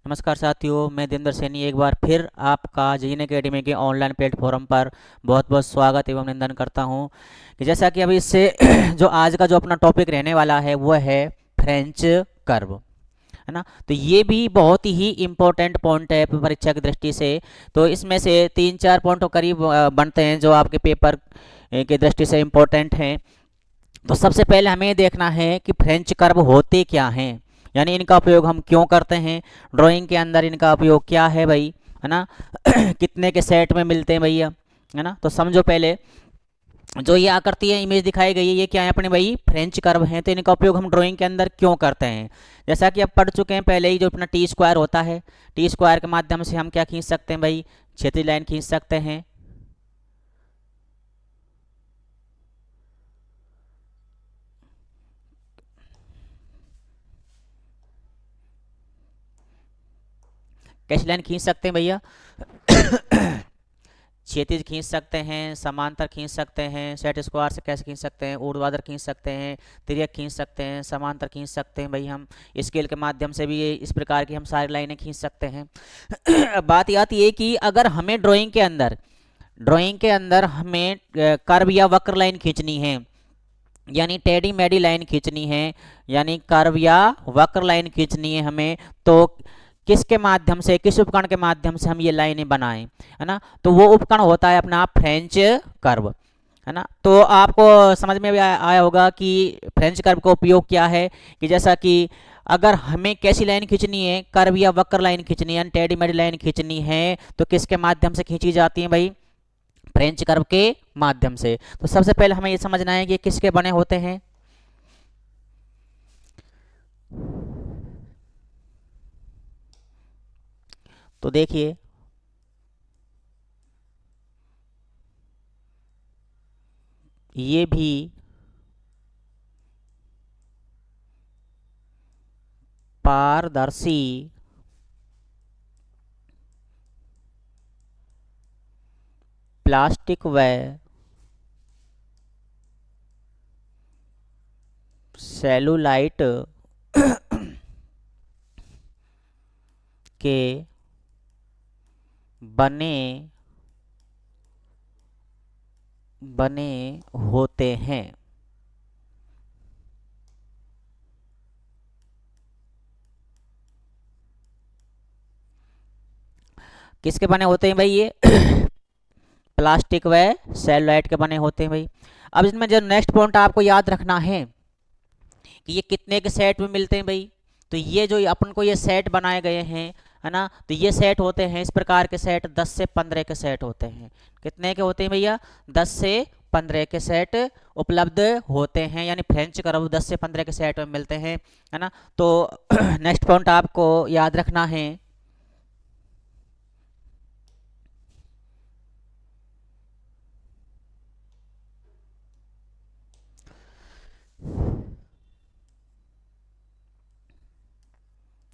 नमस्कार साथियों, मैं देवेंद्र सैनी एक बार फिर आपका जीन एकेडमी के ऑनलाइन प्लेटफॉर्म पर बहुत बहुत स्वागत एवं निंदन करता हूं कि जैसा कि अभी इससे जो आज का जो अपना टॉपिक रहने वाला है वो है फ्रेंच कर्व, है ना। तो ये भी बहुत ही इम्पोर्टेंट पॉइंट है परीक्षा की दृष्टि से। तो इसमें से 3-4 पॉइंट करीब बनते हैं जो आपके पेपर की दृष्टि से इम्पोर्टेंट हैं। तो सबसे पहले हमें देखना है कि फ्रेंच कर्व होते क्या हैं, यानी इनका उपयोग हम क्यों करते हैं ड्राइंग के अंदर, इनका उपयोग क्या है भाई, है ना। कितने के सेट में मिलते हैं भैया, है ना। तो समझो पहले जो ये आकृति है, इमेज दिखाई गई है, ये क्या है अपने भाई फ्रेंच कर्व हैं। तो इनका उपयोग हम ड्राइंग के अंदर क्यों करते हैं, जैसा कि आप पढ़ चुके हैं पहले ही, जो अपना टी स्क्वायर होता है, टी स्क्वायर के माध्यम से हम क्या खींच सकते हैं भाई, क्षैतिज लाइन खींच सकते हैं। कैसी लाइन खींच सकते हैं भैया, क्षैतिज खींच सकते हैं, समांतर खींच सकते हैं, सेट स्क्वायर से कैसे खींच सकते हैं, ऊर्ध्वाधर खींच सकते हैं, तिर्यक खींच सकते हैं, समांतर खींच सकते हैं भाई। हम स्केल के माध्यम से भी इस प्रकार की हम सारी लाइनें खींच सकते हैं। अब बात ये आती है कि अगर हमें ड्राइंग के अंदर हमें कर्व या वक्र लाइन खींचनी है, यानी टेढ़ी मेढ़ी लाइन खींचनी है, यानी कर्व या वक्र लाइन खींचनी है हमें, तो किसके माध्यम से, किस उपकरण के माध्यम से हम ये लाइनें बनाएं, है ना। तो वो उपकरण होता है अपना फ्रेंच कर्व, है ना। तो आपको समझ में भी आया होगा कि फ्रेंच कर्व का उपयोग क्या है। कि जैसा कि अगर हमें कैसी लाइन खींचनी है, कर्व या वक्र लाइन खींचनी है, टेढ़ी मेढ़ी लाइन खींचनी है, तो किसके माध्यम से खींची जाती है भाई, फ्रेंच कर्व के माध्यम से। तो सबसे पहले हमें ये समझना है कि ये किसके बने होते हैं। तो देखिए, ये भी पारदर्शी प्लास्टिक व सेलुलाइट के बने बने होते हैं। किसके बने होते हैं भाई ये, प्लास्टिक व सेलुलाइट के बने होते हैं भाई। अब इसमें जो नेक्स्ट पॉइंट आपको याद रखना है कि ये कितने के सेट में मिलते हैं भाई। तो ये जो अपन को ये सेट बनाए गए हैं, है ना, तो ये सेट होते हैं इस प्रकार के सेट, 10 से 15 के सेट होते हैं। कितने के होते हैं भैया, 10 से 15 के सेट उपलब्ध होते हैं, यानी फ्रेंच कर्व 10 से 15 के सेट में मिलते हैं, है ना। तो नेक्स्ट पॉइंट आपको याद रखना है,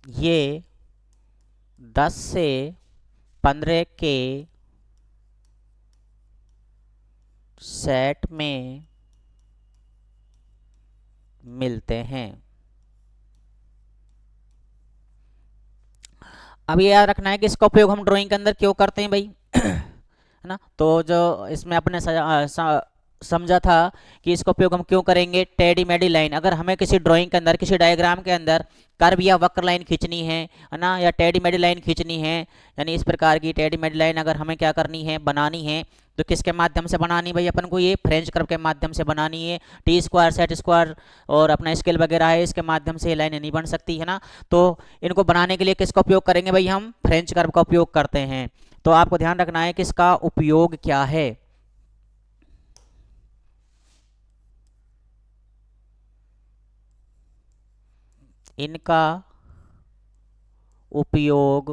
ये 10 से 15 के सेट में मिलते हैं। अब ये याद रखना है कि इसका उपयोग हम ड्राइंग के अंदर क्यों करते हैं भाई, है ना। तो जो इसमें अपने समझा था कि इसका उपयोग हम क्यों करेंगे, टेढ़ी मेढ़ी लाइन, अगर हमें किसी ड्राइंग के अंदर, किसी डायग्राम के अंदर कर्व या वक्र लाइन खींचनी है ना, या टेढ़ी मेढ़ी लाइन खींचनी है, यानी इस प्रकार की टेढ़ी मेढ़ी लाइन अगर हमें क्या करनी है, बनानी है, तो किसके माध्यम से बनानी भाई, अपन को ये फ्रेंच कर्व के माध्यम से बनानी है। टी स्क्वायर, सेट स्क्वायर और अपना स्केल वगैरह है, इसके माध्यम से ये लाइनें नहीं बन सकती, है ना। तो इनको बनाने के लिए किसका उपयोग करेंगे भाई, हम फ्रेंच कर्व का उपयोग करते हैं। तो आपको ध्यान रखना है कि इसका उपयोग क्या है। इनका उपयोग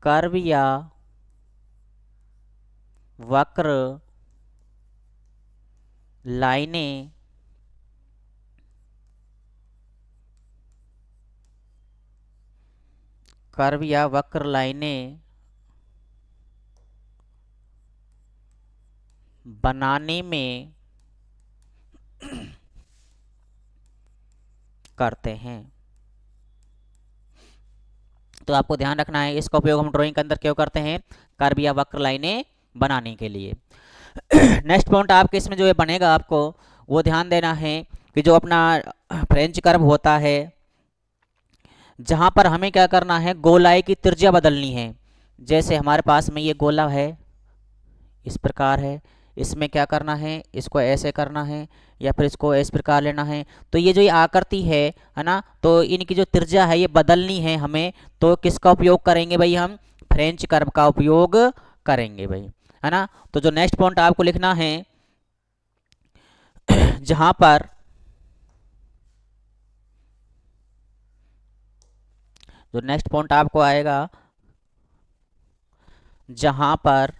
कर्व या वक्र लाइनें कर्व या वक्र लाइनें बनाने में करते हैं। तो आपको ध्यान रखना है, इसका उपयोग हम ड्राइंग के अंदर क्यों करते हैं? कर्व या वक्र लाइनें बनाने के लिए। नेक्स्ट पॉइंट आपके इसमें जो ये बनेगा, आपको वो ध्यान देना है कि जो अपना फ्रेंच कर्व होता है, जहां पर हमें क्या करना है, गोलाई की त्रिज्या बदलनी है। जैसे हमारे पास में ये गोला है, इस प्रकार है, इसमें क्या करना है, इसको ऐसे करना है या फिर इसको इस प्रकार लेना है। तो ये जो ये आकृति है ना, तो इनकी जो त्रिज्या है ये बदलनी है हमें। तो किसका उपयोग करेंगे भाई? हम फ्रेंच कर्व का उपयोग करेंगे भाई, है ना। तो जो नेक्स्ट पॉइंट आपको लिखना है, जहां पर जो नेक्स्ट पॉइंट आपको आएगा, जहां पर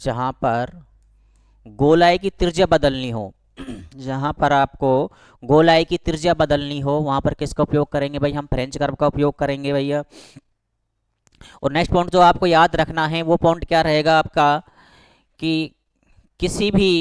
जहां पर गोलाई की त्रिज्या बदलनी हो, जहां पर आपको गोलाई की त्रिज्या बदलनी हो, वहां पर किसका उपयोग करेंगे भाई? हम फ्रेंच कर्व का उपयोग करेंगे भैया। और नेक्स्ट पॉइंट जो आपको याद रखना है, वो पॉइंट क्या रहेगा आपका, कि किसी भी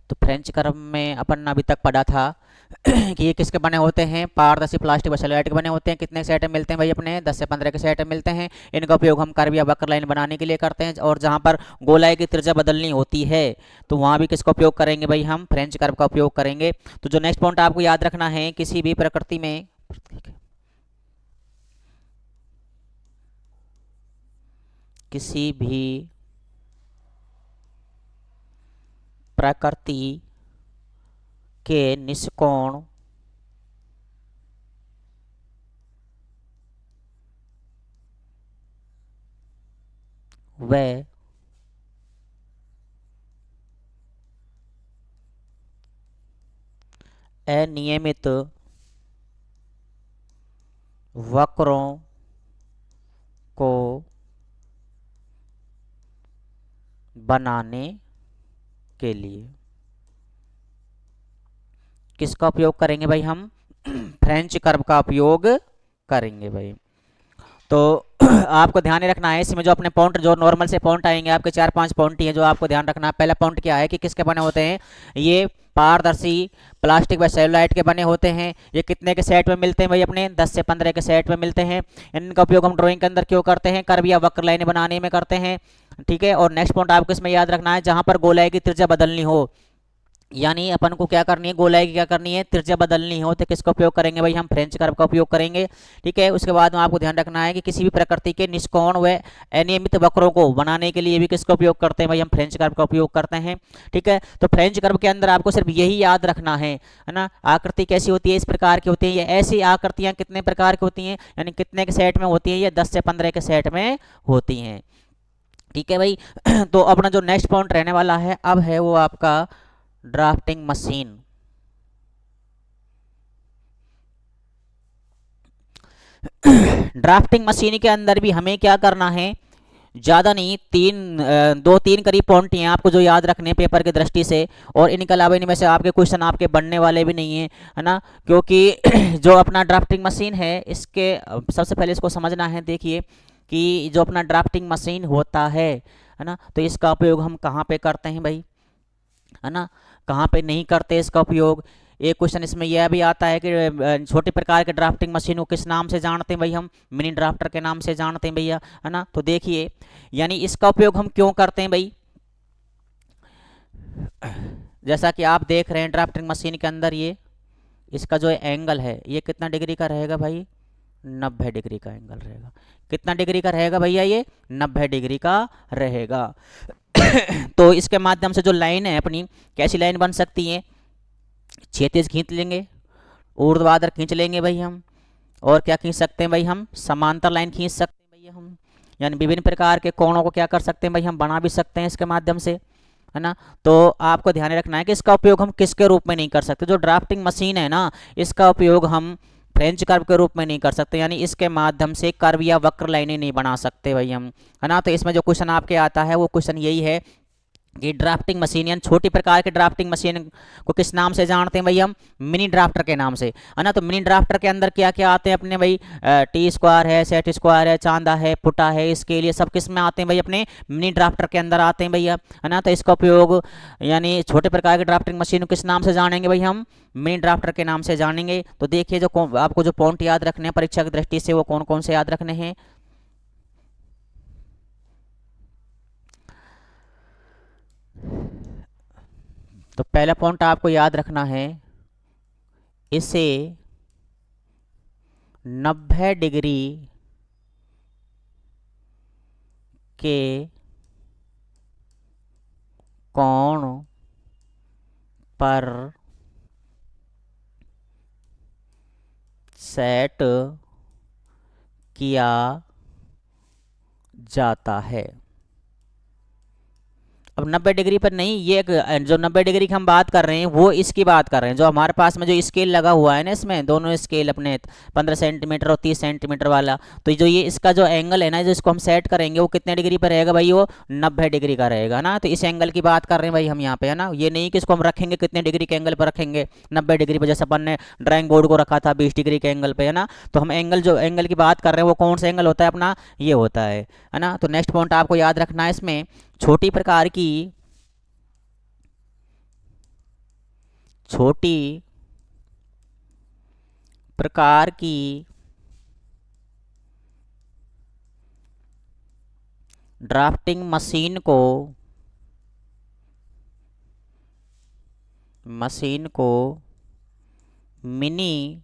तो फ्रेंच कर्व में अपन अभी तक पढ़ा था कि ये किसके बने होते हैं? पारदर्शी प्लास्टिक व सेलुलोइड के बने होते हैं। कितने सेट में मिलते हैं भाई? अपने 10 से 15 के सेट में मिलते हैं। इनका उपयोग हम कर्व या वक्र लाइन बनाने के लिए करते हैं। और जहां पर गोलाई की त्रिज्या बदलनी होती है, तो वहां भी किसका उपयोग करेंगे भाई? हम फ्रेंच कर्व का उपयोग करेंगे। तो जो नेक्स्ट पॉइंट आपको याद रखना है, किसी भी प्रकृति में किसी भी प्रकृति के निष्कोण व अनियमित वक्रों को बनाने के लिए किसका उपयोग करेंगे भाई? हम फ्रेंच कर्व का उपयोग करेंगे भाई। तो आपको ध्यान रखना है, इसमें जो अपने पॉइंट जो नॉर्मल से पॉइंट आएंगे आपके 4-5 पॉइंट ही है जो आपको ध्यान रखना है। पहला पॉइंट क्या है कि किसके बने होते हैं? ये पारदर्शी प्लास्टिक व सेलुलाइट के बने होते हैं। ये कितने के सेट में मिलते हैं भाई? अपने 10 से 15 के सेट में मिलते हैं। इनका उपयोग हम ड्राइंग के अंदर क्यों करते हैं? कर्व या वक्र लाइनें बनाने में करते हैं, ठीक है। और नेक्स्ट पॉइंट आपको इसमें याद रखना है, जहां पर गोलाई की त्रिज्या बदलनी हो, यानी अपन को क्या करनी है? गोलाई की क्या करनी है? त्रिज्या बदलनी हो, तो किसका उपयोग करेंगे भाई? हम फ्रेंच कर्व का उपयोग करेंगे, ठीक है। उसके बाद में आपको ध्यान रखना है कि किसी भी प्रकृति के निष्कोण व अनियमित वक्रों को बनाने के लिए भी किसका उपयोग करते हैं भाई? हम फ्रेंच कर्व का उपयोग करते हैं, ठीक है। तो फ्रेंच कर्व के अंदर आपको सिर्फ यही याद रखना है ना। आकृति कैसी होती है? इस प्रकार की होती है। ये ऐसी आकृतियां कितने प्रकार की होती हैं, यानी कितने के सेट में होती है? ये 10 से 15 के सेट में होती हैं, ठीक है भाई। तो अपना जो नेक्स्ट पॉइंट रहने वाला है अब है वो आपका ड्राफ्टिंग मशीन। ड्राफ्टिंग मशीन के अंदर भी हमें क्या करना है? ज़्यादा नहीं, 2-3 करीब पॉइंट हैं आपको जो याद रखने हैं पेपर की दृष्टि से। और इनके अलावा इनमें से आपके क्वेश्चन आपके बनने वाले भी नहीं हैं, है ना। क्योंकि जो अपना ड्राफ्टिंग मशीन है, इसके सबसे पहले इसको समझना है। देखिए कि जो अपना ड्राफ्टिंग मशीन होता है ना, तो इसका उपयोग हम कहाँ पे करते हैं भाई? है ना, कहाँ पे नहीं करते इसका उपयोग। एक क्वेश्चन इसमें यह भी आता है कि छोटे प्रकार के ड्राफ्टिंग मशीन को किस नाम से जानते हैं भाई? हम मिनी ड्राफ्टर के नाम से जानते हैं भैया, है ना। तो देखिए, यानी इसका उपयोग हम क्यों करते हैं भाई? जैसा कि आप देख रहे हैं ड्राफ्टिंग मशीन के अंदर ये इसका जो एंगल है ये कितना डिग्री का रहेगा भाई, 90 डिग्री का एंगल रहेगा। कितना डिग्री का रहेगा भैया, ये 90 डिग्री का रहेगा। तो इसके माध्यम से जो लाइन है अपनी, कैसी लाइन बन सकती है, क्षैतिज खींच लेंगे, ऊर्ध्वाधर खींच लेंगे भाई हम, और क्या खींच सकते हैं भाई हम, समांतर लाइन खींच सकते हैं भैया हम, यानी विभिन्न प्रकार के कोणों को क्या कर सकते हैं भाई, हम बना भी सकते हैं इसके माध्यम से, है ना। तो आपको ध्यान रखना है कि इसका उपयोग हम किसके रूप में नहीं कर सकते, जो ड्राफ्टिंग मशीन है ना, इसका उपयोग हम फ्रेंच कर्व के रूप में नहीं कर सकते, यानी इसके माध्यम से कर्व या वक्र लाइनें नहीं बना सकते भाई हम, है ना। तो इसमें जो क्वेश्चन आपके आता है वो क्वेश्चन यही है कि ड्राफ्टिंग मशीन यानी छोटी प्रकार की ड्राफ्टिंग मशीन को किस नाम से जानते हैं भाई हम, मिनी ड्राफ्टर के नाम से, है ना। तो मिनी ड्राफ्टर के अंदर क्या क्या आते हैं अपने भाई, टी स्क्वायर है, सेट स्क्वायर है, चांदा है, पुटा है, इसके लिए सब किस में आते हैं भाई, अपने मिनी ड्राफ्टर के अंदर आते हैं भैया, है ना। तो इसका उपयोग यानी छोटे प्रकार की ड्राफ्टिंग मशीन को किस नाम से जानेंगे भाई हम, मिनी ड्राफ्टर के नाम से जानेंगे। तो देखिए जो आपको जो पॉइंट याद रखने हैं परीक्षा की दृष्टि से वो कौन कौन से याद रखने हैं। तो पहला पॉइंट आपको याद रखना है, इसे 90 डिग्री के कोण पर सेट किया जाता है। अब 90 डिग्री पर नहीं, ये जो 90 डिग्री की हम बात कर रहे हैं वो इसकी बात कर रहे हैं, जो हमारे पास में जो स्केल लगा हुआ है ना, इसमें दोनों स्केल अपने 15 सेंटीमीटर और 30 सेंटीमीटर वाला, तो जो ये इसका जो एंगल है ना, जो इसको हम सेट करेंगे वो कितने डिग्री पर रहेगा भाई, वो 90 डिग्री का रहेगा ना। तो इस एंगल की बात कर रहे हैं भाई हम यहाँ पे, है ना। ये नहीं कि इसको हम रखेंगे कितने डिग्री के एंगल पर रखेंगे, 90 डिग्री पर, जैसे अपन ने ड्राइंग बोर्ड को रखा था 20 डिग्री के एंगल पे, है ना। तो हम एंगल, जो एंगल की बात कर रहे हैं वो कौन सा एंगल होता है अपना, ये होता है ना। तो नेक्स्ट पॉइंट आपको याद रखना है, इसमें छोटी प्रकार की, छोटी प्रकार की ड्राफ्टिंग मशीन को मिनी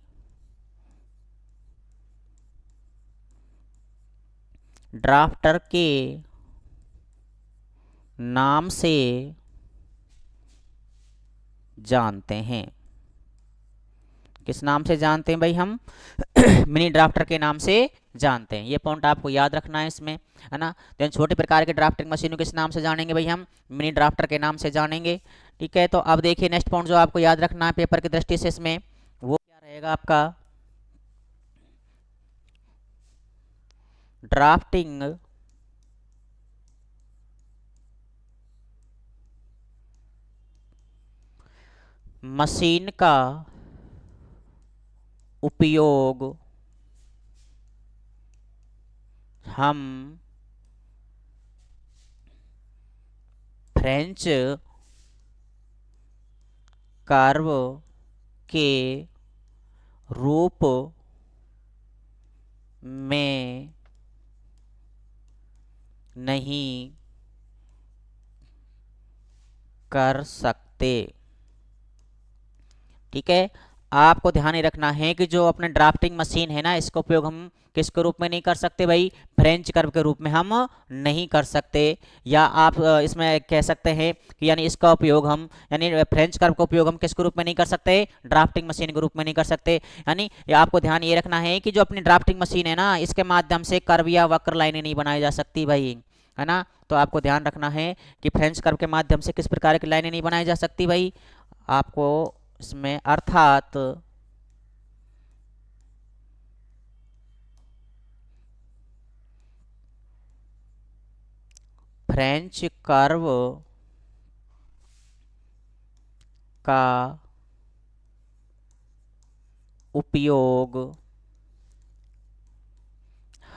ड्राफ्टर के नाम से जानते हैं। किस नाम से जानते हैं भाई हम, मिनी ड्राफ्टर के नाम से जानते हैं। ये पॉइंट आपको याद रखना है इसमें, है ना। देन छोटे प्रकार के ड्राफ्टिंग मशीन को किस नाम से जानेंगे भाई हम, मिनी ड्राफ्टर के नाम से जानेंगे। ठीक है, तो अब देखिए नेक्स्ट पॉइंट जो आपको याद रखना है पेपर की दृष्टि से, इसमें वो क्या रहेगा आपका, ड्राफ्टिंग मशीन का उपयोग हम फ्रेंच कर्व के रूप में नहीं कर सकते। ठीक है, आपको ध्यान ही रखना है कि जो अपने ड्राफ्टिंग मशीन है ना, इसका उपयोग हम किसके रूप में नहीं कर सकते भाई, फ्रेंच कर्व के रूप में हम नहीं कर सकते। या आप इसमें कह सकते हैं कि यानी इसका उपयोग हम, यानी फ्रेंच कर्व का उपयोग हम किसके रूप में नहीं कर सकते, ड्राफ्टिंग मशीन के रूप में नहीं कर सकते। यानी आपको ध्यान ये रखना है कि जो अपनी ड्राफ्टिंग मशीन है ना, इसके माध्यम से कर्व या वक्र लाइनें नहीं बनाई जा सकती भाई, है ना। तो आपको ध्यान रखना है कि फ्रेंच कर्व के माध्यम से किस प्रकार की लाइनें नहीं बनाई जा सकती भाई, आपको इसमें अर्थात फ्रेंच कर्व का उपयोग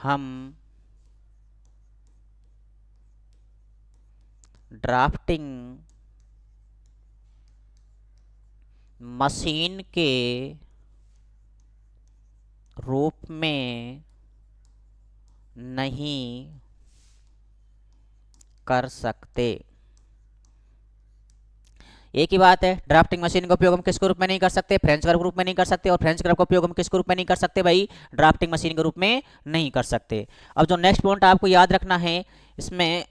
हम ड्राफ्टिंग मशीन के रूप में नहीं कर सकते। एक ही बात है, ड्राफ्टिंग मशीन का उपयोग हम किसके रूप में नहीं कर सकते, फ्रेंच कर्व के रूप में नहीं कर सकते, और फ्रेंच कर्व का उपयोग हम किसके रूप में नहीं कर सकते भाई, ड्राफ्टिंग मशीन के रूप में नहीं कर सकते। अब जो नेक्स्ट पॉइंट आपको याद रखना है इसमें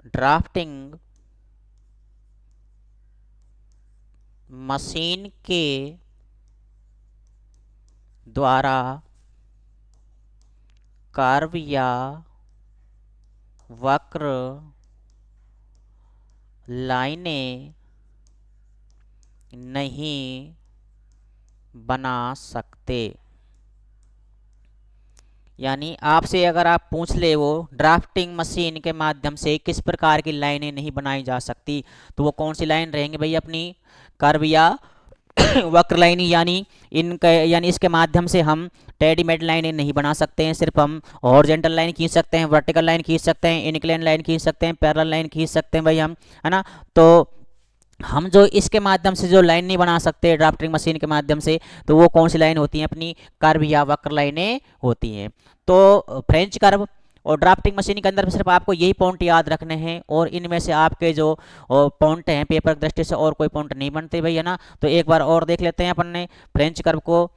ड्राफ्टिंग मशीन के द्वारा कर्व या वक्र लाइनें नहीं बना सकते। यानी आपसे अगर आप पूछ ले वो ड्राफ्टिंग मशीन के माध्यम से किस प्रकार की लाइनें नहीं बनाई जा सकती, तो वो कौन सी लाइन रहेंगी भाई, अपनी कर्व या वक्र लाइन, यानी इनके यानी इसके माध्यम से हम टेढ़ी-मेढ़ी लाइनें नहीं बना सकते हैं, सिर्फ हम हॉरिजॉन्टल लाइन खींच सकते हैं, वर्टिकल लाइन खींच सकते हैं, इनक्लाइन लाइन खींच सकते हैं, पैरेलल लाइन खींच सकते हैं भाई हम, है ना। तो हम जो इसके माध्यम से जो लाइन नहीं बना सकते ड्राफ्टिंग मशीन के माध्यम से, तो वो कौन सी लाइन होती हैं, अपनी कर्व या वक्र लाइनें होती हैं। तो फ्रेंच कर्व और ड्राफ्टिंग मशीन के अंदर सिर्फ आपको यही पॉइंट याद रखने हैं, और इनमें से आपके जो पॉइंट हैं पेपर की दृष्टि से और कोई पॉइंट नहीं बनते भाई, है ना। तो एक बार और देख लेते हैं अपन ने फ्रेंच कर्व को,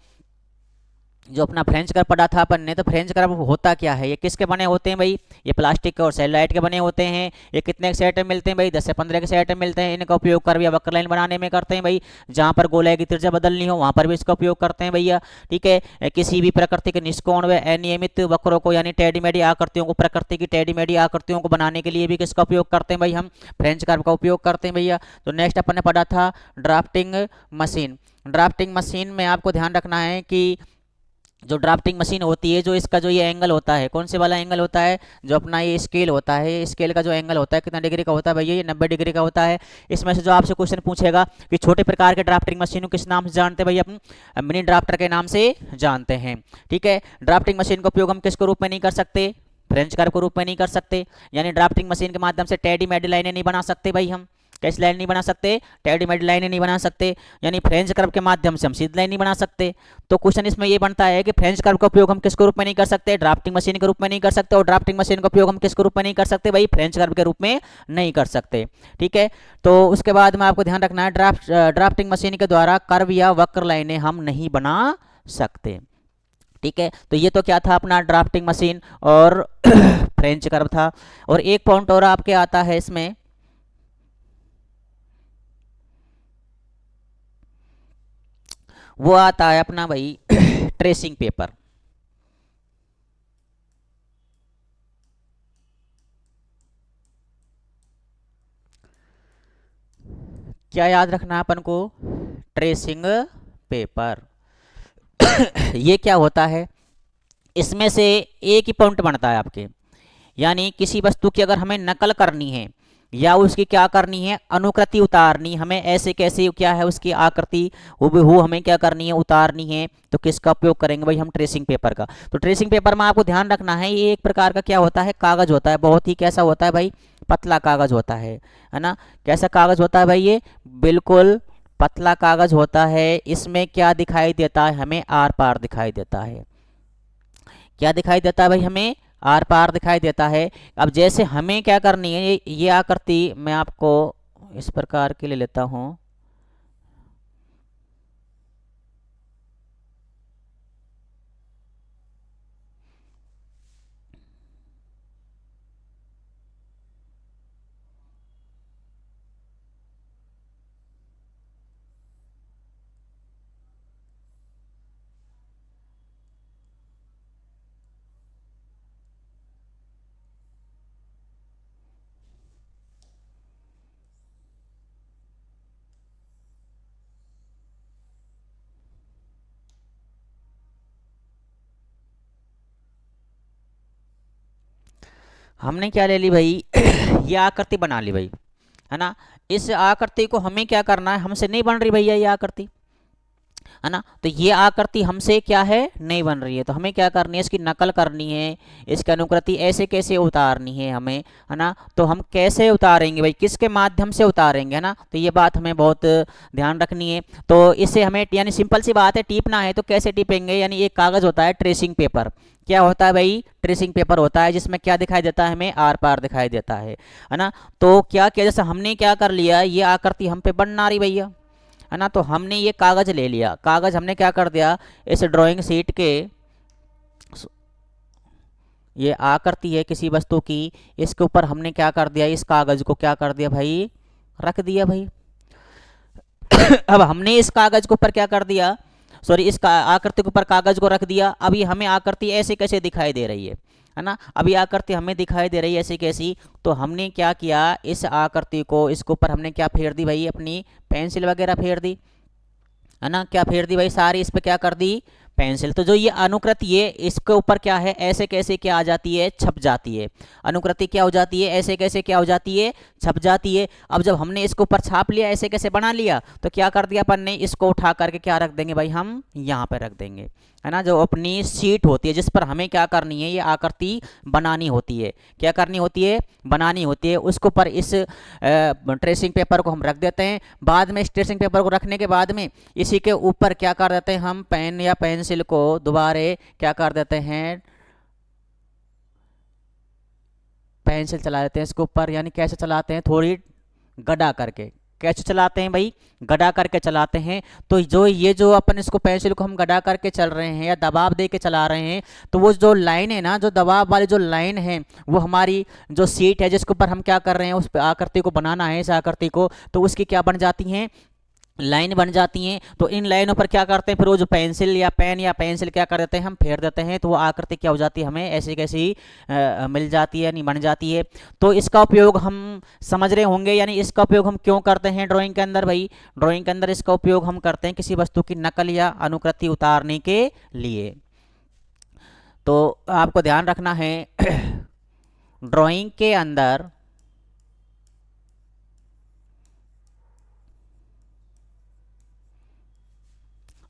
जो अपना फ्रेंच कर्व पढ़ा था अपन ने। तो फ्रेंच कर्व होता क्या है, ये किसके बने होते हैं भाई, ये प्लास्टिक के और सेलुलाइट के बने होते हैं। ये कितने के सेट में मिलते हैं भाई, 10 से 15 के सेट में मिलते हैं। इनका उपयोग कर्व या वक्र लाइन बनाने में करते हैं भाई, जहाँ पर गोलाई की त्रिज्या बदलनी हो वहाँ पर भी इसका उपयोग करते हैं भैया, ठीक है। किसी भी प्रकृति के निष्कोण व अनियमित वक्रों को यानी टेढ़ी मेढ़ी आकृतियों को, प्रकृति की टेढ़ी मेढ़ी आकृतियों को बनाने के लिए भी किसका उपयोग करते हैं भाई, हम फ्रेंच कर्व का उपयोग करते हैं भैया। तो नेक्स्ट अपन ने पढ़ा था ड्राफ्टिंग मशीन। ड्राफ्टिंग मशीन में आपको ध्यान रखना है कि जो ड्राफ्टिंग मशीन होती है, जो इसका जो ये एंगल होता है, कौन से वाला एंगल होता है, जो अपना ये स्केल होता है, स्केल का जो एंगल होता है कितना डिग्री का होता है भैया, ये 90 डिग्री का होता है। इसमें से जो आपसे क्वेश्चन पूछेगा कि छोटे प्रकार के ड्राफ्टिंग मशीन को किस नाम से जानते हैं भैया, अपन मिनी ड्राफ्टर के नाम से जानते हैं, ठीक है। ड्राफ्टिंग मशीन का उपयोग हम किसके रूप में नहीं कर सकते, फ्रेंच कर्व के रूप में नहीं कर सकते, यानी ड्राफ्टिंग मशीन के माध्यम से टेढ़ी मेढ़ी लाइनें नहीं बना सकते भाई हम, कैसी लाइन नहीं बना सकते, टेढ़ी मेढ़ी लाइनें नहीं बना सकते, यानी फ्रेंच कर्व के माध्यम से हम सीधी लाइन नहीं बना सकते। तो क्वेश्चन इसमें ये बनता है कि फ्रेंच कर्व का उपयोग हम किसके रूप में नहीं कर सकते, ड्राफ्टिंग मशीन के रूप में नहीं कर सकते, और ड्राफ्टिंग मशीन का उपयोग हम किसके रूप में नहीं कर सकते भाई, फ्रेंच कर्व के रूप में नहीं कर सकते, ठीक है। तो उसके बाद में आपको ध्यान रखना है ड्राफ्टिंग मशीन के द्वारा कर्व या वक्र लाइनें हम नहीं बना सकते, ठीक है। तो ये तो क्या था अपना ड्राफ्टिंग मशीन और फ्रेंच कर्व था। और एक पॉइंट और आपके आता है इसमें, वो आता है अपना भाई ट्रेसिंग पेपर। क्या याद रखना है अपन को, ट्रेसिंग पेपर ये क्या होता है, इसमें से एक ही पॉइंट बनता है आपके, यानी किसी वस्तु की अगर हमें नकल करनी है या उसकी क्या करनी है, अनुकृति उतारनी, हमें ऐसे कैसे क्या है उसकी आकृति हूबहू हमें क्या करनी है, उतारनी है, तो किसका उपयोग करेंगे भाई, हम ट्रेसिंग पेपर का। तो ट्रेसिंग पेपर में आपको ध्यान रखना है ये एक प्रकार का क्या होता है, कागज होता है, बहुत ही कैसा होता है भाई, पतला कागज होता है ना। कैसा कागज होता है भाई, ये बिल्कुल पतला कागज होता है। इसमें क्या दिखाई देता है, हमें आर पार दिखाई देता है, क्या दिखाई देता है भाई, हमें आर पार दिखाई देता है। अब जैसे हमें क्या करनी है, ये आकृति मैं आपको इस प्रकार की ले लेता हूं, हमने क्या ले ली भाई ये आकृति बना ली भाई, है ना। इस आकृति को हमें क्या करना है, हमसे नहीं बन रही भैया ये आकृति, है ना। तो ये आकृति हमसे क्या है, नहीं बन रही है, तो हमें क्या करनी है, इसकी नकल करनी है, इसकी अनुकृति ऐसे कैसे उतारनी है हमें, है ना। तो हम कैसे उतारेंगे भाई, किसके माध्यम से उतारेंगे, है ना, तो ये बात हमें बहुत ध्यान रखनी है। तो इससे हमें यानी सिंपल सी बात है, टीपना है तो कैसे टीपेंगे, यानी एक कागज होता है ट्रेसिंग पेपर, क्या होता है भाई, ट्रेसिंग पेपर होता है, जिसमें क्या दिखाई देता है, हमें आर पार दिखाई देता है ना। तो क्या किया, जैसे हमने क्या कर लिया, ये आकृति हम पे बन ना रही भैया, है ना, तो हमने ये कागज ले लिया, कागज हमने क्या कर दिया, इस ड्राइंग शीट के, ये आकृति है किसी वस्तु की, इसके ऊपर हमने क्या कर दिया, इस कागज को क्या कर दिया भाई, रख दिया भाई। अब हमने इस कागज के ऊपर क्या कर दिया, सॉरी इस आकृति के ऊपर कागज को रख दिया। अभी हमें आकृति ऐसे कैसे दिखाई दे रही है ना, अभी आकृति हमें दिखाई दे रही है ऐसे कैसी, तो हमने क्या किया, इस आकृति को, इसके ऊपर हमने क्या फेर दी भाई, अपनी पेंसिल वगैरह फेर दी, है ना, क्या फेर दी भाई, सारी इस पे क्या कर दी, पेंसिल। तो जो ये अनुकृति है, इसके ऊपर क्या है, ऐसे कैसे क्या आ जाती है, छप जाती है, अनुकृति क्या हो जाती है, ऐसे कैसे क्या हो जाती है, छप जाती है। अब जब हमने इसके ऊपर छाप लिया, ऐसे कैसे बना लिया, तो क्या कर दिया अपन ने, इसको उठा करके क्या रख देंगे भाई, हम यहाँ पे रख देंगे, है ना, जो अपनी शीट होती है जिस पर हमें क्या करनी है, ये आकृति बनानी होती है, क्या करनी होती है, बनानी होती है, उसके ऊपर इस ट्रेसिंग पेपर को हम रख देते हैं। बाद में इस ट्रेसिंग पेपर को रखने के बाद में इसी के ऊपर क्या कर देते हैं, हम पेन या पेंसिल को दोबारे क्या कर देते हैं, पेंसिल चला देते हैं इसके ऊपर, यानी कैसे चलाते हैं, थोड़ी गड़ा करके, कैसे चलाते हैं भाई, गड़ा करके चलाते हैं। तो जो ये जो अपन इसको पेंसिल को हम गड़ा करके चल रहे हैं या दबाव दे के चला रहे हैं, तो वो जो लाइन है ना, जो दबाव वाली जो लाइन है, वो हमारी जो सीट है जिसके ऊपर हम क्या कर रहे हैं, उस पर आकृति को बनाना है, इस आकृति को, तो उसकी क्या बन जाती हैं, लाइन बन जाती हैं। तो इन लाइनों पर क्या करते हैं, फिर वो जो पेंसिल या पेन या पेंसिल क्या कर देते हैं, हम फेर देते हैं, तो वो आकृति क्या हो जाती है, हमें ऐसी कैसी मिल जाती है, नहीं बन जाती है। तो इसका उपयोग हम समझ रहे होंगे, यानी इसका उपयोग हम क्यों करते हैं ड्राइंग के अंदर भाई, ड्राइंग के अंदर इसका उपयोग हम करते हैं किसी वस्तु की नकल या अनुकृति उतारने के लिए। तो आपको ध्यान रखना है ड्राइंग के अंदर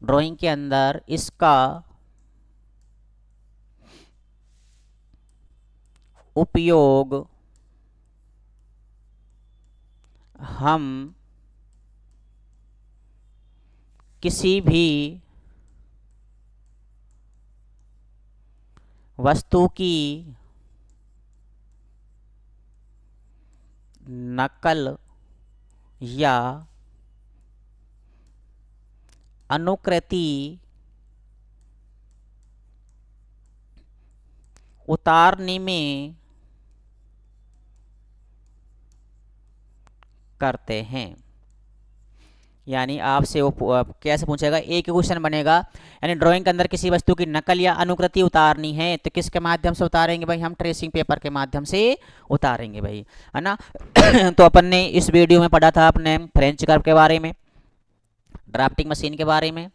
ड्राइंग के अंदर इसका उपयोग हम किसी भी वस्तु की नकल या अनुकृति उतारने में करते हैं। यानी आपसे वो कैसे पूछेगा, एक क्वेश्चन बनेगा, यानी ड्राइंग के अंदर किसी वस्तु की नकल या अनुकृति उतारनी है, तो किसके माध्यम से उतारेंगे भाई, हम ट्रेसिंग पेपर के माध्यम से उतारेंगे भाई, है ना। तो अपन ने इस वीडियो में पढ़ा था अपने फ्रेंच कर्व के बारे में, ड्राफ्टिंग मशीन के बारे में,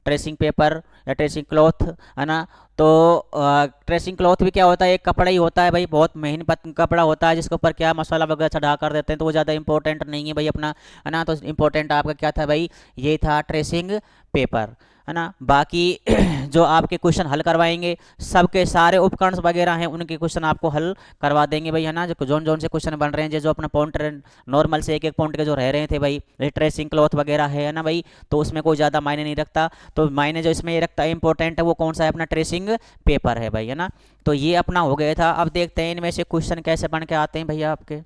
ट्रेसिंग पेपर या ट्रेसिंग क्लॉथ, है ना। तो ट्रेसिंग क्लॉथ भी क्या होता है, एक कपड़ा ही होता है भाई, बहुत महीन कपड़ा होता है, जिसके ऊपर क्या मसाला वगैरह चढ़ा कर देते हैं, तो वो ज़्यादा इंपॉर्टेंट नहीं है भाई अपना, है ना। तो इंपॉर्टेंट आपका क्या था भाई, ये था ट्रेसिंग पेपर, है ना। बाकी जो आपके क्वेश्चन हल करवाएंगे, सबके सारे उपकरण वगैरह हैं उनके क्वेश्चन आपको हल करवा देंगे भाई, है ना। जो जोन जोन से क्वेश्चन बन रहे हैं, जो अपना पॉइंट नॉर्मल से एक एक पॉइंट के जो रह रहे थे भाई, ट्रेसिंग क्लॉथ वगैरह है ना भाई, तो उसमें कोई ज़्यादा मायने नहीं रखता। तो मायने जो इसमें ये रखता है इंपॉर्टेंट है, वो कौन सा है, अपना ट्रेसिंग पेपर है भाई, है ना। तो ये अपना हो गया था। अब देखते हैं इनमें से क्वेश्चन कैसे बन के आते हैं भैया आपके।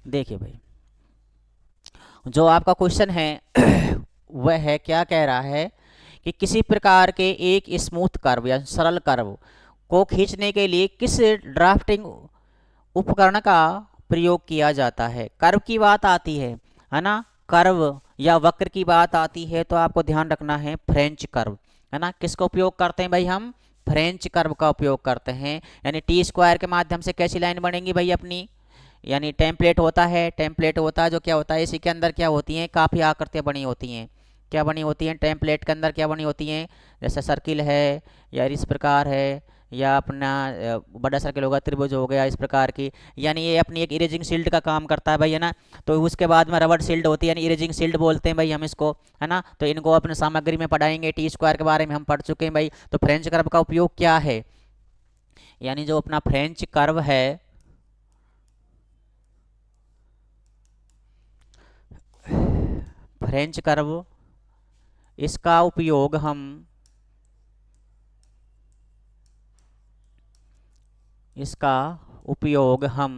देखिए भाई, जो आपका क्वेश्चन है वह है, क्या कह रहा है कि किसी प्रकार के एक स्मूथ कर्व या सरल कर्व को खींचने के लिए किस ड्राफ्टिंग उपकरण का प्रयोग किया जाता है। कर्व की बात आती है ना, कर्व या वक्र की बात आती है तो आपको ध्यान रखना है फ्रेंच कर्व, है ना। किसका उपयोग करते हैं भाई हम? फ्रेंच कर्व का उपयोग करते हैं। यानी टी स्क्वायर के माध्यम से कैसी लाइन बनेगी भाई अपनी? यानी टेम्पलेट होता है, टेम्पलेट होता है जो क्या होता है, इसी के अंदर क्या होती हैं, काफ़ी आकृतियाँ बनी होती हैं। क्या बनी होती हैं? टेम्पलेट के अंदर क्या बनी होती हैं? जैसे सर्किल है या इस प्रकार है, या अपना बड़ा सर्किल होगा, त्रिभुज हो गया, इस प्रकार की। यानी ये अपनी एक इरेजिंग शील्ड का काम करता है भाई, है ना। तो उसके बाद में रबर शील्ड होती है, यानी इरेजिंग शील्ड बोलते हैं भाई हम इसको, है ना। तो इनको अपने सामग्री में पढ़ाएंगे। टी स्क्वायर के बारे में हम पढ़ चुके हैं भाई। तो फ्रेंच कर्व का उपयोग क्या है? यानी जो अपना फ्रेंच कर्व है, फ्रेंच कर्व, इसका उपयोग हम इसका उपयोग हम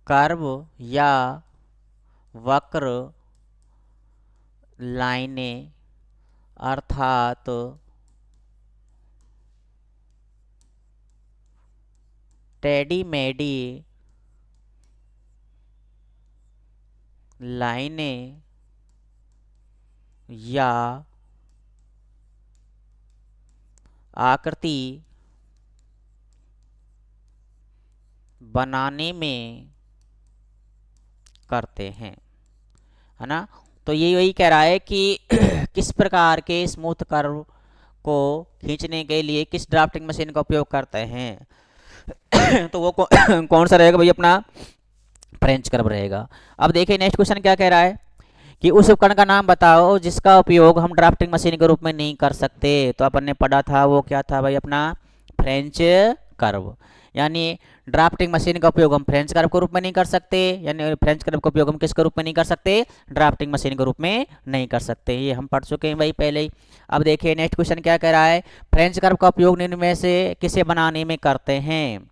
कर्व या वक्र लाइनें अर्थात टेढ़ी मेढ़ी लाइनें या आकृति बनाने में करते हैं, है ना। तो ये वही कह रहा है कि किस प्रकार के स्मूथ कर्व को खींचने के लिए किस ड्राफ्टिंग मशीन का उपयोग करते हैं। तो वो कौन सा रहेगा भाई? अपना फ्रेंच कर्व रहेगा। अब देखिए नेक्स्ट क्वेश्चन क्या कह रहा है कि उस उपकरण का नाम बताओ जिसका उपयोग हम ड्राफ्टिंग मशीन के रूप में नहीं कर सकते। तो अपन ने पढ़ा था, वो क्या था भाई? अपना फ्रेंच कर्व। यानी ड्राफ्टिंग मशीन का उपयोग हम फ्रेंच कर्व के रूप में नहीं कर सकते, यानी फ्रेंच कर्व का उपयोग हम किसके रूप में नहीं कर सकते? ड्राफ्टिंग मशीन के रूप में नहीं कर सकते। ये हम पढ़ चुके हैं भाई पहले ही। अब देखिए नेक्स्ट क्वेश्चन क्या कह रहा है, फ्रेंच कर्व का उपयोग निम्न में से किसे बनाने में करते हैं?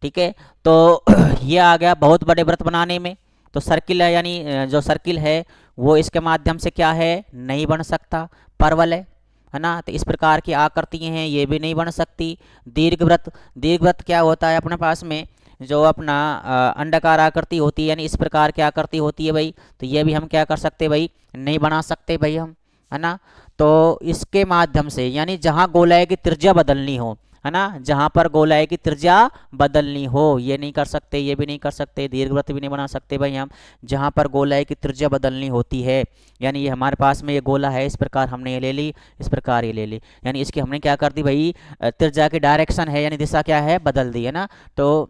ठीक है, तो ये आ गया बहुत बड़े वृत्त बनाने में। तो सर्किल है, यानी जो सर्किल है वो इसके माध्यम से क्या है? नहीं बन सकता। परवल है ना, तो इस प्रकार की आकृतियां हैं, ये भी नहीं बन सकती। दीर्घवृत्त, दीर्घवृत्त क्या होता है अपने पास में? जो अपना अंडाकार आकृति होती है, यानी इस प्रकार की आकृति होती है भाई। तो ये भी हम क्या कर सकते भाई? नहीं बना सकते भाई हम, है ना। तो इसके माध्यम से, यानी जहाँ गोलाई की त्रिज्या बदलनी हो, है ना, जहां पर गोलाई की त्रिज्या बदलनी हो, ये नहीं कर सकते, ये भी नहीं कर सकते। दीर्घवृत्त भी नहीं बना सकते भाई हम, जहां पर गोलाई की त्रिज्या बदलनी होती है। यानी ये हमारे पास में ये गोला है, इस प्रकार हमने ये ले ली, इस प्रकार ये ले ली, यानी इसकी हमने क्या कर दी भाई? त्रिज्या की डायरेक्शन है, यानी दिशा क्या है? बदल दी, है ना। तो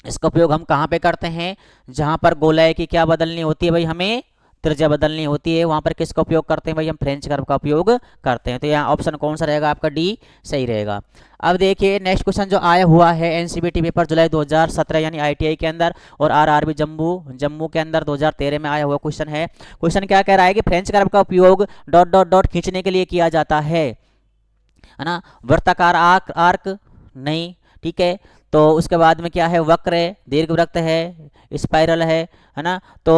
इसका उपयोग हम कहाँ पे करते हैं? जहां पर गोलाई की क्या बदलनी होती है भाई? हमें त्रिज्या बदलनी होती है, वहां पर किसका उपयोग करते हैं भाई? हम फ्रेंच कर्व का उपयोग करते हैं। तो यहाँ ऑप्शन कौन सा रहेगा आपका? डी सही रहेगा। अब देखिए नेक्स्ट क्वेश्चन जो आया हुआ है एनसीबीटी पेपर जुलाई 2017 यानी आईटीआई के अंदर, और आरआरबी जम्मू के अंदर 2013 में आया हुआ क्वेश्चन है। क्वेश्चन क्या कह रहा है कि फ्रेंच कर्व का उपयोग डॉट डॉट डॉट खींचने के लिए किया जाता है ना। वृत्ताकार आर्क आर्क नहीं, ठीक है। तो उसके बाद में क्या है? वक्र है, दीर्घवृत्त है, स्पाइरल है ना। तो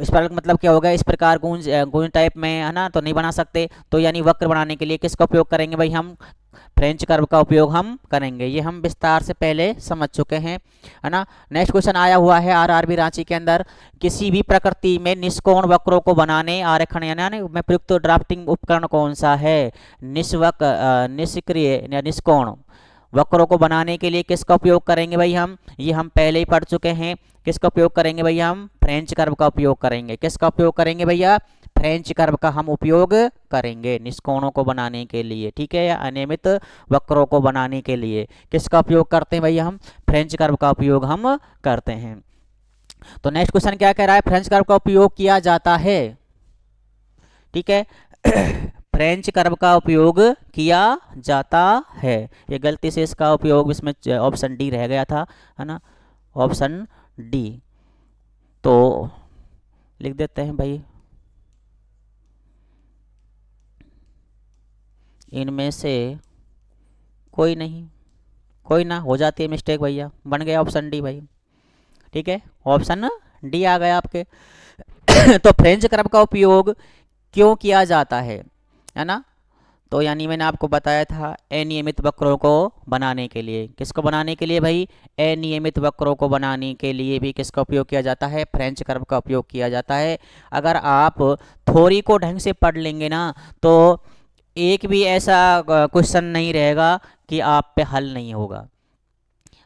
स्पाइरल का मतलब क्या होगा? इस प्रकार गूंज गूंज टाइप में, है ना, तो नहीं बना सकते। तो यानी वक्र बनाने के लिए किसका उपयोग करेंगे भाई? हम फ्रेंच कर्व का उपयोग हम करेंगे। ये हम विस्तार से पहले समझ चुके हैं, है ना। नेक्स्ट क्वेश्चन आया हुआ है आरआरबी रांची के अंदर, किसी भी प्रकृति में निष्कोण वक्रों को बनाने आरेखन यानी में प्रयुक्त ड्राफ्टिंग उपकरण कौन सा है? निष्क्रिय या निष्कोण वक्रों को बनाने के लिए किसका उपयोग करेंगे भाई हम? ये हम पहले ही पढ़ चुके हैं। किसका उपयोग करेंगे भैया? हम फ्रेंच कर्व का उपयोग करेंगे। किसका उपयोग करेंगे भैया? फ्रेंच कर्व का हम उपयोग करेंगे निष्कोणों को बनाने के लिए, ठीक है, या अनियमित वक्रों को बनाने के लिए किसका उपयोग करते हैं भैया? हम फ्रेंच कर्व का उपयोग हम करते हैं। तो नेक्स्ट क्वेश्चन क्या कह रहा है? फ्रेंच कर्व का उपयोग किया जाता है, ठीक है। फ्रेंच कर्व का उपयोग किया जाता है, ये गलती से इसका उपयोग इसमें ऑप्शन डी रह गया था, है ना, ऑप्शन डी। तो लिख देते हैं भाई, इनमें से कोई नहीं, कोई ना, हो जाती है मिस्टेक भैया, बन गया ऑप्शन डी भाई, ठीक है, ऑप्शन डी आ गया आपके। तो फ्रेंच कर्व का उपयोग क्यों किया जाता है ना? तो यानी मैंने आपको बताया था अनियमित वक्रों को बनाने के लिए, किसको बनाने के लिए भाई, अनियमित वक्रों को बनाने के लिए भी किसका उपयोग किया जाता है, फ्रेंच कर्व का उपयोग किया जाता है। अगर आप थ्योरी को ढंग से पढ़ लेंगे ना तो एक भी ऐसा क्वेश्चन नहीं रहेगा कि आप पे हल नहीं होगा,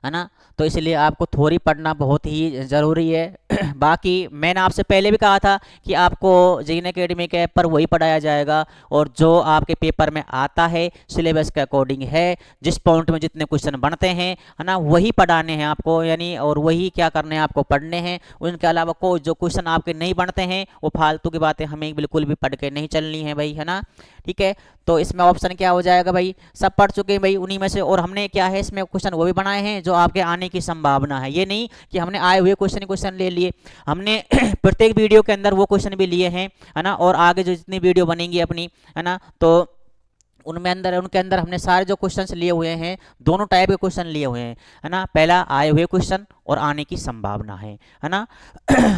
है ना। तो इसलिए आपको थ्योरी पढ़ना बहुत ही ज़रूरी है। बाकी मैंने आपसे पहले भी कहा था कि आपको जेईई एकेडमी के ऐप पर वही पढ़ाया जाएगा और जो आपके पेपर में आता है सिलेबस के अकॉर्डिंग है, जिस पॉइंट में जितने क्वेश्चन बनते हैं, है ना, वही पढ़ाने हैं आपको, यानी और वही क्या करने हैं आपको पढ़ने हैं। उनके अलावा कोई जो क्वेश्चन आपके नहीं बनते हैं वो फालतू की बातें हमें बिल्कुल भी पढ़ के नहीं चलनी है भाई, है ना। ठीक है, तो इसमें ऑप्शन क्या हो जाएगा भाई, सब पढ़ चुके हैं भाई उन्हीं में से, और हमने क्या है इसमें क्वेश्चन वो भी बनाए हैं जो आपके आने की संभावना है। ये नहीं कि हमने आए हुए क्वेश्चन ले लिए, हमने प्रत्येक वीडियो के अंदर वो क्वेश्चन भी लिए हैं, है ना। और आगे जो जितनी वीडियो बनेंगी अपनी, है ना, तो उनके अंदर हमने सारे जो क्वेश्चंस लिए हुए हैं, दोनों टाइप के क्वेश्चन लिए हुए हैं, है ना। पहला आए हुए क्वेश्चन और आने की संभावना है ना।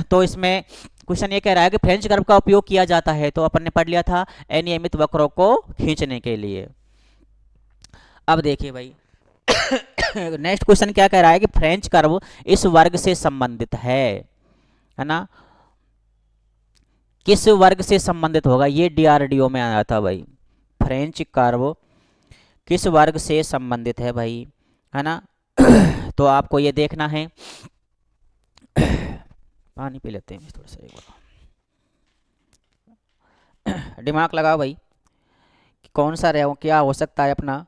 तो इसमें क्वेश्चन ये कह रहा है कि फ्रेंच कर्व का उपयोग किया जाता है, तो अपन ने पढ़ लिया था अनियमित वक्रों को खींचने के लिए। अब देखिए भाई नेक्स्ट क्वेश्चन क्या कह रहा है कि फ्रेंच कर्व इस वर्ग से संबंधित है ना। किस वर्ग से संबंधित होगा, ये डीआरडीओ में आया था भाई। फ्रेंच कर्व किस वर्ग से संबंधित है भाई, है ना। तो आपको ये देखना है। पानी पी लेते हैं थोड़ा सा, एक बार दिमाग लगाओ भाई कि कौन सा रहे, क्या हो सकता है अपना।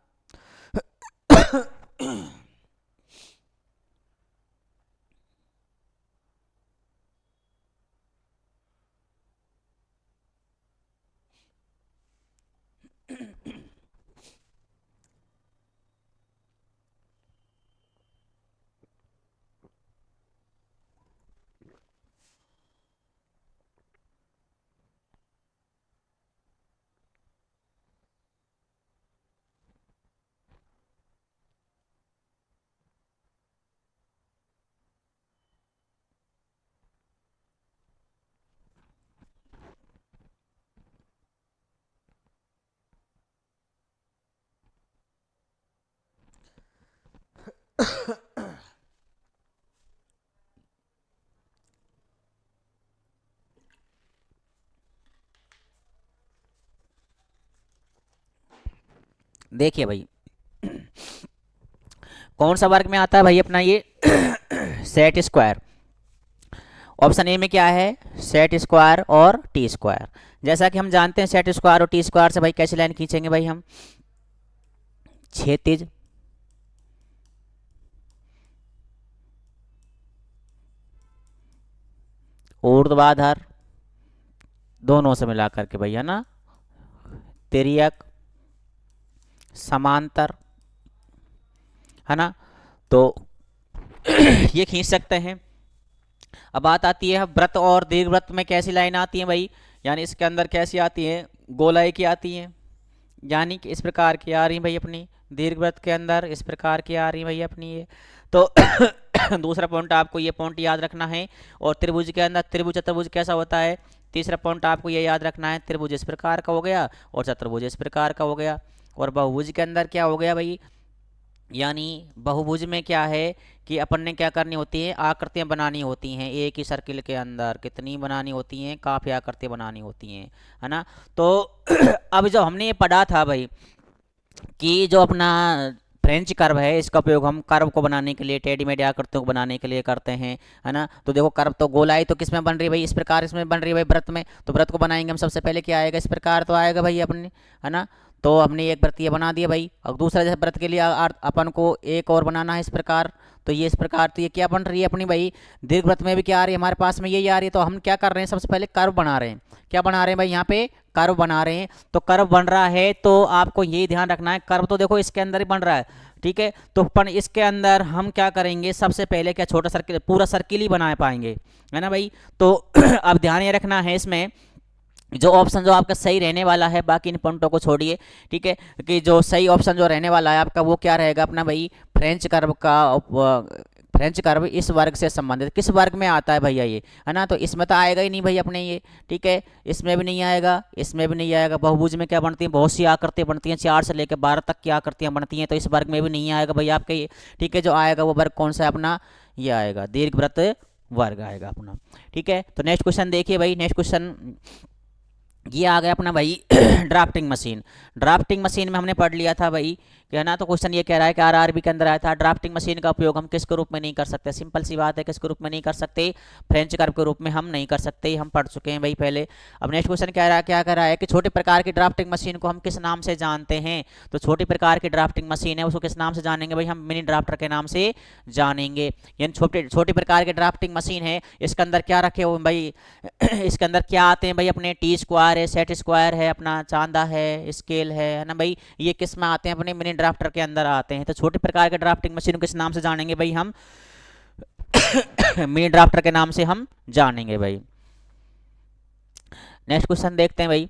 देखिए भाई कौन सा वर्ग में आता है भाई अपना ये सेट स्क्वायर। ऑप्शन ए में क्या है, सेट स्क्वायर और टी स्क्वायर। जैसा कि हम जानते हैं सेट स्क्वायर और टी स्क्वायर से भाई कैसी लाइन खींचेंगे भाई हम, क्षैतिज ऊर्ध्वाधर दोनों से मिला करके भाई, है ना, तिर्यक समांतर, है ना। तो ये खींच सकते हैं। अब बात आती है व्रत और दीर्घवृत्त में कैसी लाइन आती है भाई, यानी इसके अंदर कैसी आती है, गोलाई की आती है, यानी कि इस प्रकार की आ रही भाई अपनी, दीर्घवृत्त के अंदर इस प्रकार की आ रही भाई अपनी ये। तो दूसरा पॉइंट आपको ये पॉइंट याद रखना है। और त्रिभुज के अंदर त्रिभुज चतुर्भुज कैसा होता है, तीसरा पॉइंट आपको ये याद रखना है, त्रिभुज इस प्रकार का हो गया और चतुर्भुज इस प्रकार का हो गया। और बहुभुज के अंदर क्या हो गया भाई, यानी बहुभुज में क्या है कि अपन ने क्या करनी होती है, आकृतियां बनानी होती हैं एक ही सर्किल के अंदर, कितनी बनानी होती हैं, काफ़ी आकृतियां बनानी होती हैं, है ना। तो अब जो हमने ये पढ़ा था भाई कि जो अपना फ्रेंच कर्व है इसका उपयोग हम कर्व को बनाने के लिए, टेढ़ी मेढ़ी आकृतियों को बनाने के लिए करते हैं, है ना। तो देखो कर्व तो गोलाई तो किस में बन रही है भाई, इस प्रकार इसमें बन रही है भाई व्रत में। तो व्रत को बनाएंगे हम सबसे पहले क्या आएगा, इस प्रकार तो आएगा भाई अपने, है ना। तो हमने एक व्रत ये बना दिया भाई, और दूसरा जैसे व्रत के लिए अपन को एक और बनाना है इस प्रकार। तो ये इस प्रकार, तो ये क्या बन रही है अपनी भाई, दीर्घ व्रत में भी क्या आ रही है हमारे पास में, यही आ रही है। तो हम क्या कर रहे हैं, सबसे पहले कर्व बना रहे हैं। क्या बना रहे हैं भाई, यहाँ पे कर्व बना रहे हैं। तो कर्व बन रहा है तो आपको यही ध्यान रखना है, कर्व तो देखो इसके अंदर ही बन रहा है, ठीक है। तो अपन इसके अंदर हम क्या करेंगे, सबसे पहले क्या छोटा सर्किल, पूरा सर्किल ही बना पाएंगे, है ना भाई। तो अब ध्यान ये रखना है इसमें जो ऑप्शन जो आपका सही रहने वाला है, बाकी इन पॉइंटों को छोड़िए, ठीक है, कि जो सही ऑप्शन जो रहने वाला है आपका वो क्या रहेगा अपना भाई, फ्रेंच कर्व का फ्रेंच कर्व इस वर्ग से संबंधित, किस वर्ग में आता है भैया ये, है ना। तो इसमें तो आएगा ही नहीं भाई अपने ये, ठीक है, इसमें भी नहीं आएगा, इसमें भी नहीं आएगा। बहुभुज में क्या बनती है, बहुत सी आकृतियाँ बनती हैं, 4 से लेकर 12 तक की आकृतियाँ बनती हैं, तो इस वर्ग में भी नहीं आएगा भैया आपके ये, ठीक है। जो आएगा वो वर्ग कौन सा है अपना, ये आएगा दीर्घवृत्त वर्ग आएगा अपना, ठीक है। तो नेक्स्ट क्वेश्चन देखिए भाई, नेक्स्ट क्वेश्चन ये आ गया अपना भाई ड्राफ्टिंग मशीन। ड्राफ्टिंग मशीन में हमने पढ़ लिया था भाई, क्या ना। तो क्वेश्चन ये कह रहा है कि आरआरबी के अंदर आया था, ड्राफ्टिंग मशीन का उपयोग हम किसके रूप में नहीं कर सकते, सिंपल सी बात है, किसके रूप में नहीं कर सकते, फ्रेंच कर्व के रूप में हम नहीं कर सकते, हम पढ़ चुके हैं भाई पहले। अब नेक्स्ट क्वेश्चन क्या रहा है, क्या कर रहा है कि छोटे प्रकार की ड्राफ्टिंग मशीन को हम किस नाम से जानते हैं। तो छोटी प्रकार की ड्राफ्टिंग मशीन है उसको किस नाम से जानेंगे भाई, हम मिनी ड्राफ्टर के नाम से जानेंगे। यानी छोटी प्रकार की ड्राफ्टिंग मशीन है, इसके अंदर क्या रखे हो भाई इसके अंदर क्या आते हैं भाई, अपने टी स्क्वायर है, सेट स्क्वायर है, अपना चांदा है, स्केल है ना भाई, ये किस में आते हैं, अपने मिनी ड्राफ्टर के अंदर आते हैं। तो छोटे प्रकार के ड्राफ्टिंग मशीन को किस नाम से जानेंगे भाई हम मिनी ड्राफ्टर के नाम से हम जानेंगे भाई। नेक्स्ट क्वेश्चन देखते हैं भाई,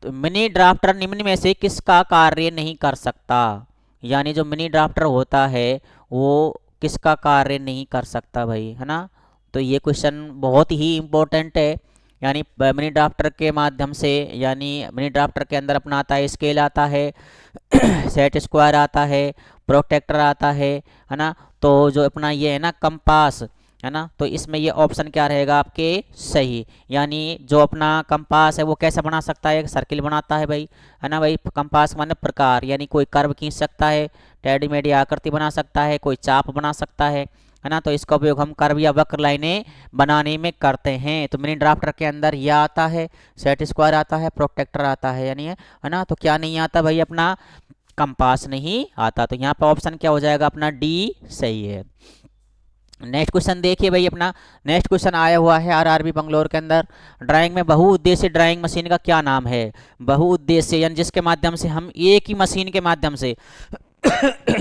तो मिनी ड्राफ्टर निम्न में से किसका कार्य नहीं कर सकता, यानी जो मिनी ड्राफ्टर होता है वो किसका कार्य नहीं कर सकता भाई, है ना। तो ये क्वेश्चन बहुत ही इंपॉर्टेंट है, यानी मिनी ड्राफ्टर के माध्यम से, यानी मिनी ड्राफ्टर के अंदर अपना आता है स्केल आता है सेट स्क्वायर आता है, प्रोटेक्टर आता है ना। तो जो अपना ये है ना कंपास, है ना, तो इसमें ये ऑप्शन क्या रहेगा आपके सही, यानी जो अपना कंपास है वो कैसा बना सकता है, एक सर्किल बनाता है भाई, है ना भाई। कंपास माने प्रकार, यानी कोई कर्व खींच सकता है, टेढ़ी मेढ़ी आकृति बना सकता है, कोई चाप बना सकता है ना। तो इसका उपयोग हम कर्व या वक्र लाइनें बनाने में करते हैं। तो मिनी ड्राफ्टर के अंदर यह आता है, सेट स्क्वायर आता है, प्रोटेक्टर आता है, यानी है ना। तो क्या नहीं आता भाई, अपना कंपास नहीं आता। तो यहाँ पर ऑप्शन क्या हो जाएगा अपना डी सही है। नेक्स्ट क्वेश्चन देखिए भाई, अपना नेक्स्ट क्वेश्चन आया हुआ है आरआरबी बंगलोर के अंदर, ड्राइंग में बहुउद्देश्य ड्राइंग मशीन का क्या नाम है। बहुउद्देश्य यानी जिसके माध्यम से हम एक ही मशीन के माध्यम से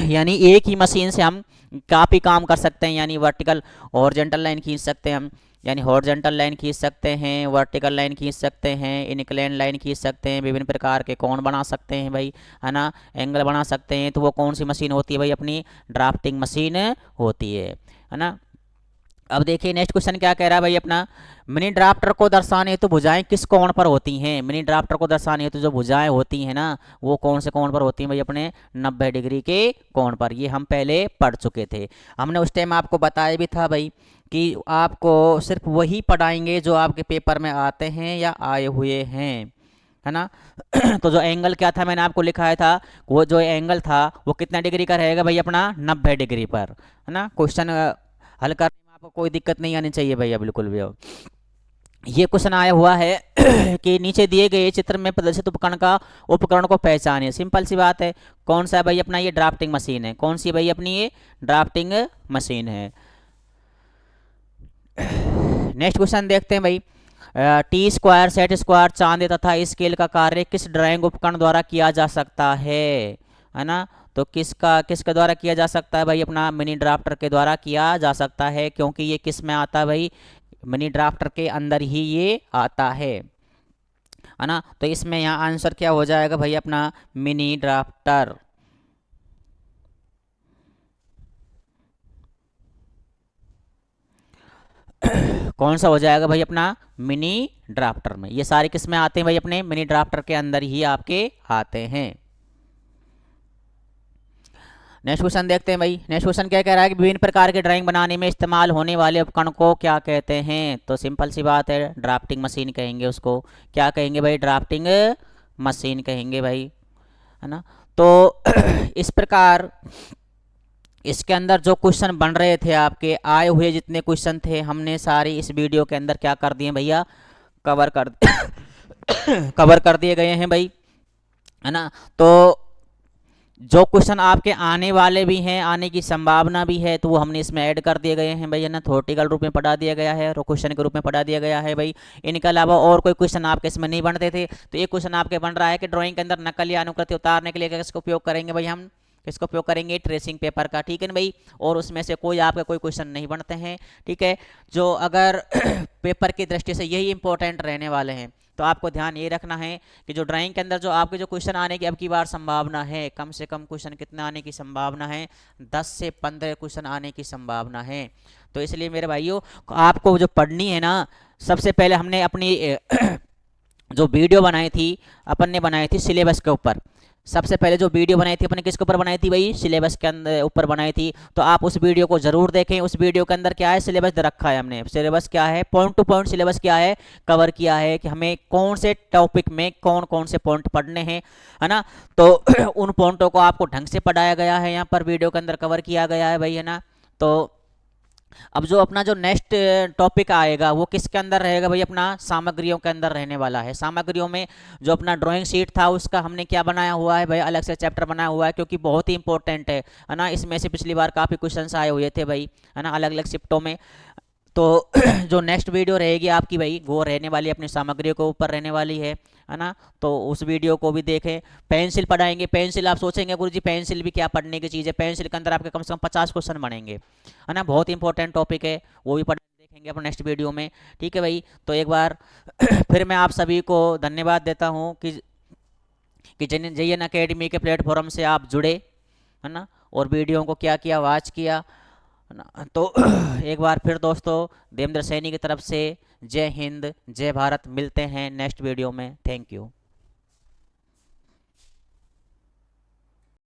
यानी एक ही मशीन से हम काफ़ी काम कर सकते हैं, यानी वर्टिकल हॉरिजॉन्टल लाइन खींच सकते हैं हम, यानी हॉरिजॉन्टल लाइन खींच सकते हैं, वर्टिकल लाइन खींच सकते हैं, इनक्लाइन लाइन खींच सकते हैं, विभिन्न प्रकार के कोण बना सकते हैं भाई, है ना, एंगल बना सकते हैं। तो वो कौन सी मशीन होती है भाई, अपनी ड्राफ्टिंग मशीन होती है ना। अब देखिए नेक्स्ट क्वेश्चन क्या कह रहा है भाई, अपना मिनी ड्राफ्टर को दर्शाने हेतु भुजाएं किस कोण पर होती हैं। मिनी ड्राफ्टर को दर्शाने हेतु जो भुजाएं होती हैं ना, वो कौन से कोण पर होती हैं भाई, अपने 90 डिग्री के कोण पर। ये हम पहले पढ़ चुके थे, हमने उस टाइम आपको बताया भी था भाई कि आपको सिर्फ वही पढ़ाएंगे जो आपके पेपर में आते हैं या आए हुए हैं, है ना। तो जो एंगल क्या था मैंने आपको लिखाया था, वो जो एंगल था वो कितना डिग्री का रहेगा भाई, अपना 90 डिग्री पर, है ना। क्वेश्चन हल करने में आपको कोई दिक्कत नहीं आनी चाहिए भैया, बिल्कुल भी। ये क्वेश्चन आया हुआ है कि नीचे दिए गए चित्र में प्रदर्शित उपकरण को पहचानिए। सिंपल सी बात है, कौन सा है भाई, अपना ये ड्राफ्टिंग मशीन है। कौन सी भाई, अपनी ये ड्राफ्टिंग मशीन है। नेक्स्ट क्वेश्चन देखते हैं भाई, T square, set square, Chande तथा स्केल का कार्य किस ड्राइंग उपकरण द्वारा किया जा सकता है ना। तो किसके द्वारा किया जा सकता है भाई, अपना मिनी ड्राफ्टर के द्वारा किया जा सकता है, क्योंकि ये किस में आता है भाई, मिनी ड्राफ्टर के अंदर ही ये आता है ना। तो इसमें यहाँ आंसर क्या हो जाएगा भाई, अपना मिनी ड्राफ्टर। कौन सा हो जाएगा भाई, अपना मिनी ड्राफ्टर में। ये सारे किस में आते हैं भाई, अपने मिनी ड्राफ्टर के अंदर ही आपके आते हैं। नेक्स्ट क्वेश्चन देखते हैं भाई, नेक्स्ट क्वेश्चन क्या कह रहा है कि विभिन्न प्रकार के ड्राइंग बनाने में इस्तेमाल होने वाले उपकरण को क्या कहते हैं। तो सिंपल सी बात है, ड्राफ्टिंग मशीन कहेंगे उसको। क्या कहेंगे भाई, ड्राफ्टिंग मशीन कहेंगे भाई, है ना। तो इस प्रकार इसके अंदर जो क्वेश्चन बन रहे थे आपके आए हुए जितने क्वेश्चन थे, हमने सारे इस वीडियो के अंदर क्या कर दिए भैया, कवर कर कवर कर दिए गए हैं भाई, है ना। तो जो क्वेश्चन आपके आने वाले भी हैं, आने की संभावना भी है, तो वो हमने इसमें ऐड कर दिए गए हैं भाई, है ना। थ्योरेटिकल रूप में पढ़ा दिया गया है और क्वेश्चन के रूप में पढ़ा दिया गया है भाई। इनके अलावा और कोई क्वेश्चन आपके इसमें नहीं बनते थे। तो एक क्वेश्चन आपके बन रहा है कि ड्राइंग के अंदर नकल या अनुकृति उतारने के लिए किसका उपयोग करेंगे भाई, हम किसका उपयोग करेंगे, ट्रेसिंग पेपर का, ठीक है ना भाई। और उसमें से कोई आपके कोई क्वेश्चन नहीं बनते हैं, ठीक है। जो अगर पेपर की दृष्टि से यही इंपॉर्टेंट रहने वाले हैं, तो आपको ध्यान ये रखना है कि जो ड्राइंग के अंदर जो आपके जो क्वेश्चन आने की अब की बार संभावना है, कम से कम क्वेश्चन कितना आने की संभावना है, 10 से 15 क्वेश्चन आने की संभावना है। तो इसलिए मेरे भाइयों, आपको जो पढ़नी है ना, सबसे पहले हमने अपनी जो वीडियो बनाई थी, अपन ने बनाई थी सिलेबस के ऊपर। सबसे पहले जो वीडियो बनाई थी अपने किसके ऊपर बनाई थी भाई, सिलेबस के अंदर ऊपर बनाई थी। तो आप उस वीडियो को जरूर देखें। उस वीडियो के अंदर क्या है, सिलेबस दे रखा है हमने। सिलेबस क्या है, पॉइंट टू पॉइंट सिलेबस क्या है, कवर किया है कि हमें कौन से टॉपिक में कौन कौन से पॉइंट पढ़ने हैं, है ना। तो उन पॉइंटों को आपको ढंग से पढ़ाया गया है, यहाँ पर वीडियो के अंदर कवर किया गया है भाई, है ना। तो अब जो अपना जो नेक्स्ट टॉपिक आएगा वो किसके अंदर रहेगा भाई, अपना सामग्रियों के अंदर रहने वाला है। सामग्रियों में जो अपना ड्राइंग शीट था उसका हमने क्या बनाया हुआ है भाई, अलग से चैप्टर बनाया हुआ है, क्योंकि बहुत ही इंपॉर्टेंट है ना। इसमें से पिछली बार काफ़ी क्वेश्चंस आए हुए थे भाई, है ना, अलग अलग शिफ्टों में। तो जो नेक्स्ट वीडियो रहेगी आपकी भाई, वो रहने वाली अपनी सामग्रियों के ऊपर रहने वाली है ना। तो उस वीडियो को भी देखें। पेंसिल पढ़ाएंगे। पेंसिल आप सोचेंगे गुरुजी पेंसिल भी क्या पढ़ने की चीज़ है, पेंसिल के अंदर आपके कम से कम 50 क्वेश्चन बनेंगे, है ना। बहुत इंपॉर्टेंट टॉपिक है, वो भी पढ़ देखेंगे अपन नेक्स्ट वीडियो में। ठीक है भाई। तो एक बार फिर मैं आप सभी को धन्यवाद देता हूँ कि जिन JN अकेडमी के प्लेटफॉर्म से आप जुड़े, है ना, और वीडियो को क्या किया, वॉच किया, है ना। तो एक बार फिर दोस्तों, देवेंद्र सैनी की तरफ से जय हिंद, जय भारत। मिलते हैं नेक्स्ट वीडियो में। Thank you.